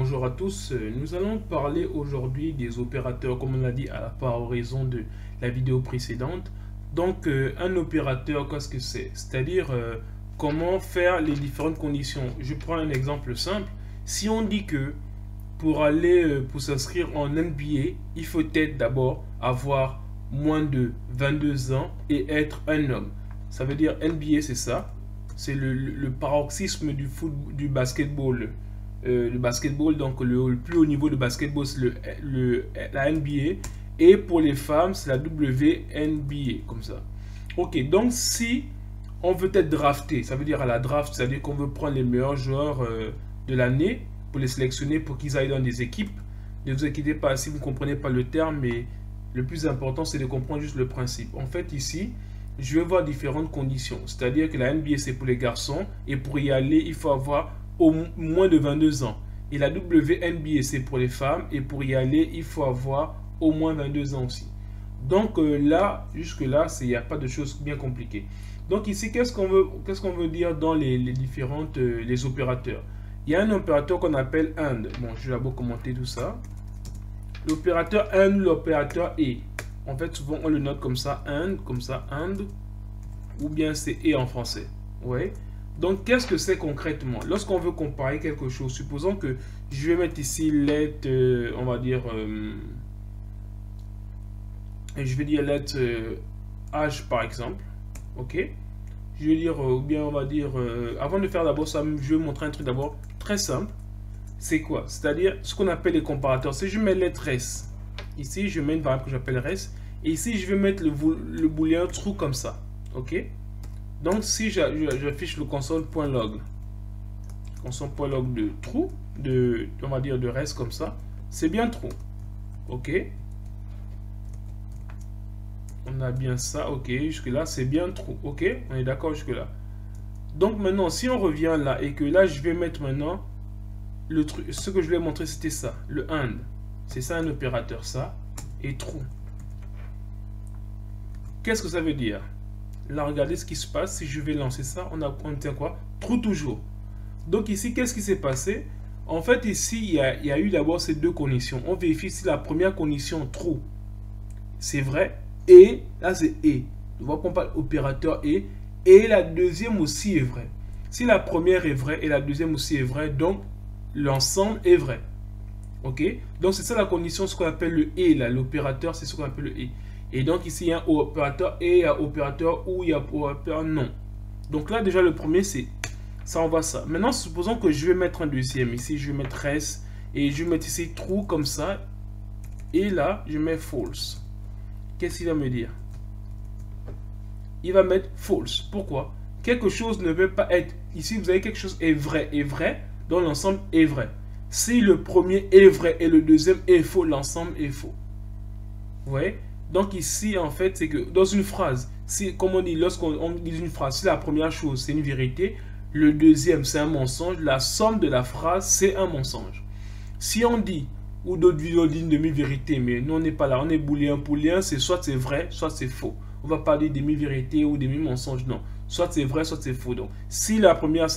bonjour à tous. Nous allons parler aujourd'hui des opérateurs, comme on l'a dit par horizon de la vidéo précédente. Donc, un opérateur, qu'est-ce que c'est? C'est-à-dire, comment faire les différentes conditions. Je prends un exemple simple. Si on dit que pour s'inscrire en NBA, il faut être d'abord avoir moins de 22 ans et être un homme. Ça veut dire NBA, c'est ça. C'est le paroxysme du du basketball. Le basketball, donc le plus haut niveau de basketball, c'est la NBA. Et pour les femmes, c'est la WNBA, comme ça. Ok, donc si on veut être drafté, ça veut dire à la draft, c'est-à-dire qu'on veut prendre les meilleurs joueurs de l'année pour les sélectionner pour qu'ils aillent dans des équipes. Ne vous inquiétez pas si vous ne comprenez pas le terme, mais le plus important, c'est de comprendre juste le principe. En fait, ici, je vais voir différentes conditions. C'est-à-dire que la NBA, c'est pour les garçons. Et pour y aller, il faut avoir au moins de 22 ans. Et la WNBA, c'est pour les femmes. Et pour y aller, il faut avoir au moins 22 ans aussi. Donc là, jusque-là, il n'y a pas de choses bien compliquées. Donc ici, qu'est-ce qu'on veut dire dans les différentes les opérateurs? Il y a un opérateur qu'on appelle AND. Bon, je vais d'abord commenter tout ça. L'opérateur AND, l'opérateur ET. En fait, souvent, on le note comme ça, AND, ou bien c'est ET en français. Ouais. Donc, qu'est-ce que c'est concrètement? Lorsqu'on veut comparer quelque chose, supposons que je vais mettre ici let, on va dire, je vais dire let âge par exemple. Ok. Je vais dire, ou bien on va dire, avant de faire d'abord ça, je vais montrer un truc d'abord très simple. C'est quoi? C'est-à-dire ce qu'on appelle les comparateurs. Si je mets let res, ici je mets une variable que j'appelle res, et ici je vais mettre le booléen true comme ça. Ok. Donc si j'affiche le console.log, console.log de true, on va dire de res comme ça, c'est bien true. Ok. On a bien ça, ok, jusque là c'est bien true, ok, on est d'accord jusque là. Donc maintenant si on revient là et que là je vais mettre maintenant le truc, ce que je voulais montrer c'était ça, le AND, c'est ça un opérateur, ça, et true. Qu'est-ce que ça veut dire? Là regardez ce qui se passe, si je vais lancer ça, on obtient quoi? True toujours. Donc ici qu'est-ce qui s'est passé? En fait ici il y a eu d'abord ces deux conditions, on vérifie si la première condition true, c'est vrai. Et là c'est et. On voit qu'on parle opérateur et la deuxième aussi est vraie. Si la première est vraie et la deuxième aussi est vraie, donc l'ensemble est vrai. Ok? Donc c'est ça la condition, ce qu'on appelle le et là. L'opérateur, c'est ce qu'on appelle le et. Et donc ici il y a un opérateur et il y a opérateur ou il y a opérateur non. Donc là déjà le premier c'est ça, on voit ça. Maintenant supposons que je vais mettre un deuxième. Ici je vais mettre res et je vais mettre ici true comme ça. Et là je mets false. Qu'est-ce qu'il va me dire? Il va mettre false. Pourquoi? Quelque chose ne peut pas être... Ici, vous avez quelque chose est vrai, donc l'ensemble est vrai. Si le premier est vrai et le deuxième est faux, l'ensemble est faux. Vous voyez? Donc ici, en fait, c'est que dans une phrase, si, comme on dit, lorsqu'on dit une phrase, si la première chose, c'est une vérité, le deuxième, c'est un mensonge, la somme de la phrase, c'est un mensonge. Si on dit... ou d'autres vidéos d'une demi-vérité, mais nous on n'est pas là, on est booléen. Booléen, c'est soit c'est vrai, soit c'est faux. On va parler de demi-vérité ou demi-mensonge, non. Soit c'est vrai, soit c'est faux. Donc, si la première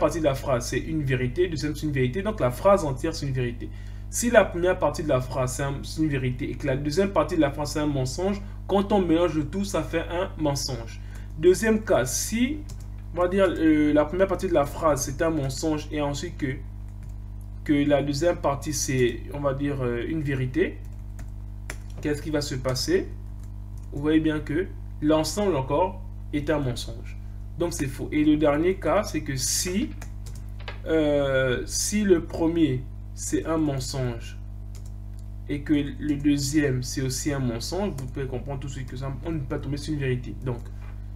partie de la phrase c'est une vérité, deuxième c'est une vérité, donc la phrase entière c'est une vérité. Si la première partie de la phrase c'est une vérité et que la deuxième partie de la phrase c'est un mensonge, quand on mélange le tout, ça fait un mensonge. Deuxième cas, si, on va dire, la première partie de la phrase c'est un mensonge et ensuite que la deuxième partie c'est, on va dire, une vérité, qu'est-ce qui va se passer? Vous voyez bien que l'ensemble encore est un mensonge, donc c'est faux. Et le dernier cas c'est que si le premier c'est un mensonge et que le deuxième c'est aussi un mensonge, vous pouvez comprendre tout de suite que ça, on ne peut pas tomber sur une vérité. Donc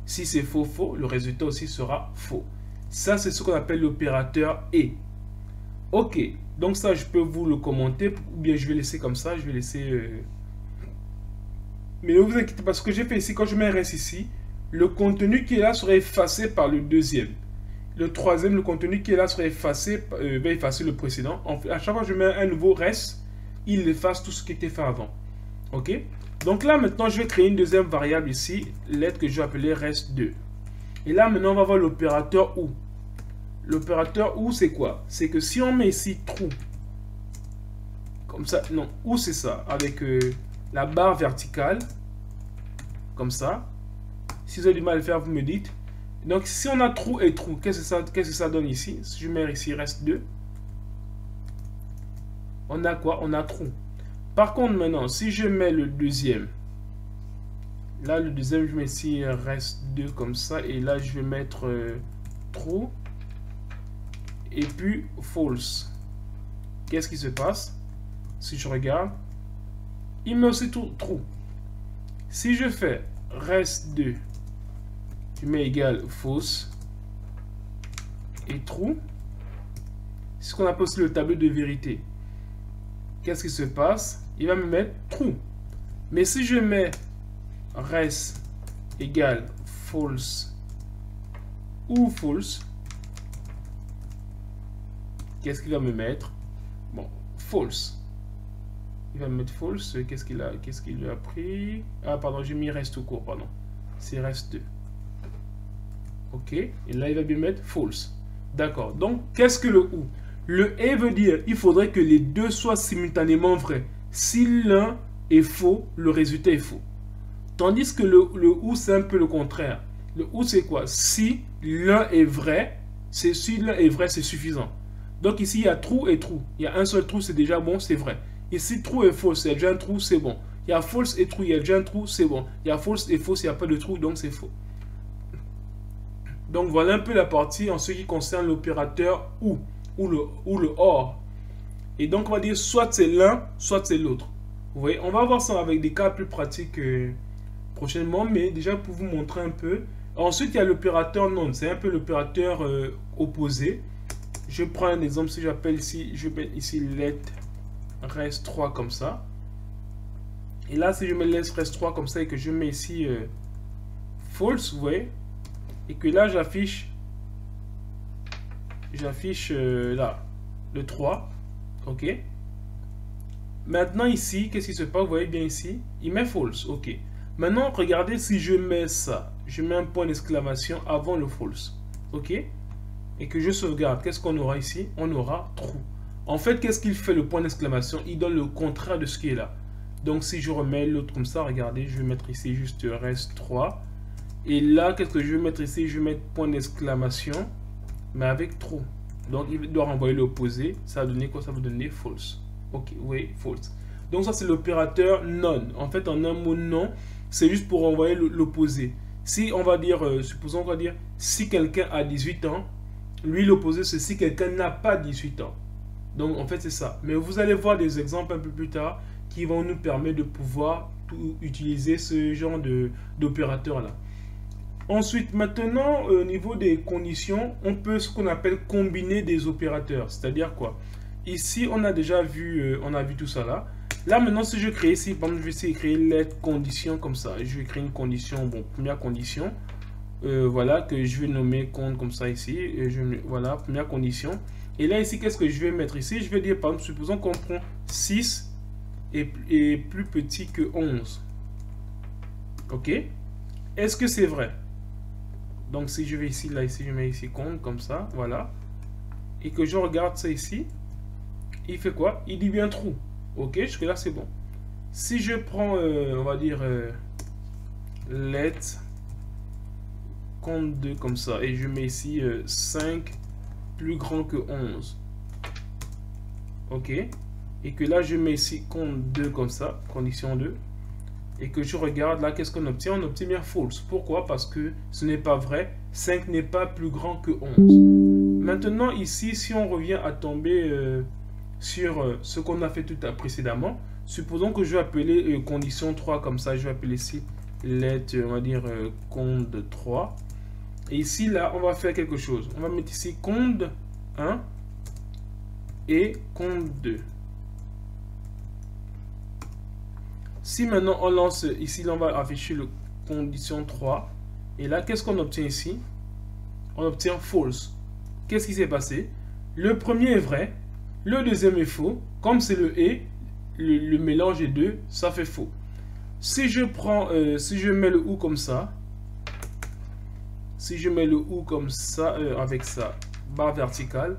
si c'est faux, le résultat aussi sera faux. Ça c'est ce qu'on appelle l'opérateur et. Ok, donc ça je peux vous le commenter ou bien je vais laisser comme ça, je vais laisser... Mais ne vous inquiétez pas, ce que j'ai fait ici, quand je mets res ici, le contenu qui est là sera effacé par le deuxième. Le troisième, le contenu qui est là sera effacé, va effacer le précédent. À chaque fois que je mets un nouveau res, il efface tout ce qui était fait avant. Ok, donc là maintenant je vais créer une deuxième variable ici, lettre que je vais appeler res2. Et là maintenant on va voir l'opérateur ou. L'opérateur ou c'est quoi? C'est que si on met ici true Comme ça, non, ou c'est ça, avec la barre verticale, comme ça. Si vous avez du mal à le faire, vous me dites. Donc, si on a trou et trou, qu'est-ce que ça donne ici? Si je mets ici, reste 2. On a quoi? On a trou. Par contre, maintenant, si je mets le deuxième, là, le deuxième, je mets ici, reste 2 comme ça. Et là, je vais mettre trou. Et puis, false. Qu'est-ce qui se passe? Si je regarde, il met aussi trou. Si je fais reste 2, je mets égal false et true, c'est ce qu'on appelle aussi le tableau de vérité. Qu'est-ce qui se passe? Il va me mettre true. Mais si je mets reste égal false ou false, qu'est-ce qu'il va me mettre? Bon, false. Il va me mettre false. Qu'est-ce qu'il a pris? Ah, pardon, j'ai mis reste tout court, pardon. C'est reste 2. Ok. Et là, il va bien mettre false. D'accord. Donc, qu'est-ce que le ou? Le et veut dire, il faudrait que les deux soient simultanément vrais. Si l'un est faux, le résultat est faux. Tandis que le ou, c'est un peu le contraire. Le ou, c'est quoi? Si l'un est vrai, c'est suffisant. Donc ici, il y a true et true. Il y a un seul trou, c'est déjà bon, c'est vrai. Ici, true et false, il y a déjà un trou, c'est bon. Il y a false et true, il y a déjà un trou, c'est bon. Il y a false et faux, il n'y a pas de trou, donc c'est faux. Donc voilà un peu la partie en ce qui concerne l'opérateur ou le or. Et donc on va dire soit c'est l'un, soit c'est l'autre. Vous voyez, on va voir ça avec des cas plus pratiques prochainement, mais déjà pour vous montrer un peu. Ensuite, il y a l'opérateur non, c'est un peu l'opérateur opposé. Je prends un exemple, si j'appelle ici, je mets ici let reste 3 comme ça. Et là, si je mets let reste 3 comme ça et que je mets ici false, vous voyez, et que là j'affiche là le 3. Ok. Maintenant ici, qu'est-ce qui se passe? Vous voyez bien ici, il met false. Ok. Maintenant, regardez si je mets ça. Je mets un point d'exclamation avant le false. Ok. Et que je sauvegarde. Qu'est-ce qu'on aura ici? On aura true. En fait, qu'est-ce qu'il fait le point d'exclamation? Il donne le contraire de ce qui est là. Donc si je remets l'autre comme ça, regardez, je vais mettre ici juste reste 3. Et là, qu'est-ce que je vais mettre ici? Je vais mettre point d'exclamation, mais avec true. Donc il doit renvoyer l'opposé. Ça va donner quoi? Ça va donner false. Ok, oui, false. Donc ça c'est l'opérateur non. En fait, en un mot non, c'est juste pour renvoyer l'opposé. Si on va dire, supposons qu'on va dire, si quelqu'un a 18 ans, lui l'opposé c'est si quelqu'un n'a pas 18 ans. Donc en fait c'est ça. Mais vous allez voir des exemples un peu plus tard qui vont nous permettre de pouvoir utiliser ce genre d'opérateur là. Ensuite, maintenant, au niveau des conditions, on peut ce qu'on appelle combiner des opérateurs. C'est-à-dire quoi? Ici, on a déjà vu, tout ça là. Là, maintenant, si je crée ici, par exemple, je vais essayer de créer let condition comme ça. Je vais créer une condition, bon, première condition. Voilà, que je vais nommer compte comme ça ici. Voilà, première condition. Et là, ici, qu'est-ce que je vais mettre ici? Je vais dire, par exemple, supposons qu'on prend 6 et plus petit que 11. Ok? Est-ce que c'est vrai? Donc, si je vais ici, là, ici, je mets ici compte, comme ça, voilà. Et que je regarde ça ici, il fait quoi? Il dit bien true. Ok, jusque-là, c'est bon. Si je prends, on va dire, let compte 2, comme ça, et je mets ici 5 plus grand que 11. Ok. Et que là, je mets ici compte 2, comme ça, condition 2. Et que je regarde là, qu'est-ce qu'on obtient? On obtient bien false. Pourquoi? Parce que ce n'est pas vrai. 5 n'est pas plus grand que 11. Maintenant, ici, si on revient à tomber sur ce qu'on a fait tout précédemment, supposons que je vais appeler condition 3 comme ça. Je vais appeler ici let, on va dire compte 3. Et ici, là, on va faire quelque chose. On va mettre ici compte 1 et compte 2. Si maintenant on lance ici, là, on va afficher le condition 3. Et là, qu'est-ce qu'on obtient ici? On obtient false. Qu'est-ce qui s'est passé? Le premier est vrai, le deuxième est faux. Comme c'est le et, le mélange des deux, ça fait faux. Si je prends, si je mets le ou comme ça, avec ça, barre verticale,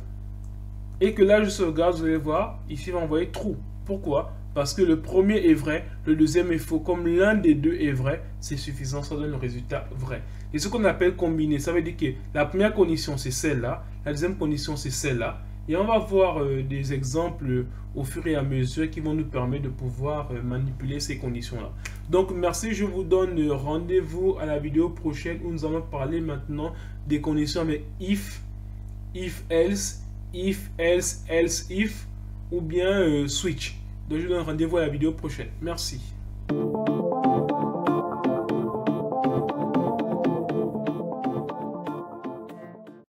et que là je sauvegarde, vous allez voir, ici il va envoyer true. Pourquoi? Parce que le premier est vrai, le deuxième est faux. Comme l'un des deux est vrai, c'est suffisant, ça donne le résultat vrai. Et ce qu'on appelle combiner, ça veut dire que la première condition c'est celle-là, la deuxième condition c'est celle-là. Et on va voir des exemples au fur et à mesure qui vont nous permettre de pouvoir manipuler ces conditions-là. Donc merci, je vous donne rendez-vous à la vidéo prochaine où nous allons parler maintenant des conditions avec if else, else if ou bien switch. Donc je vous donne rendez-vous à la vidéo prochaine. Merci.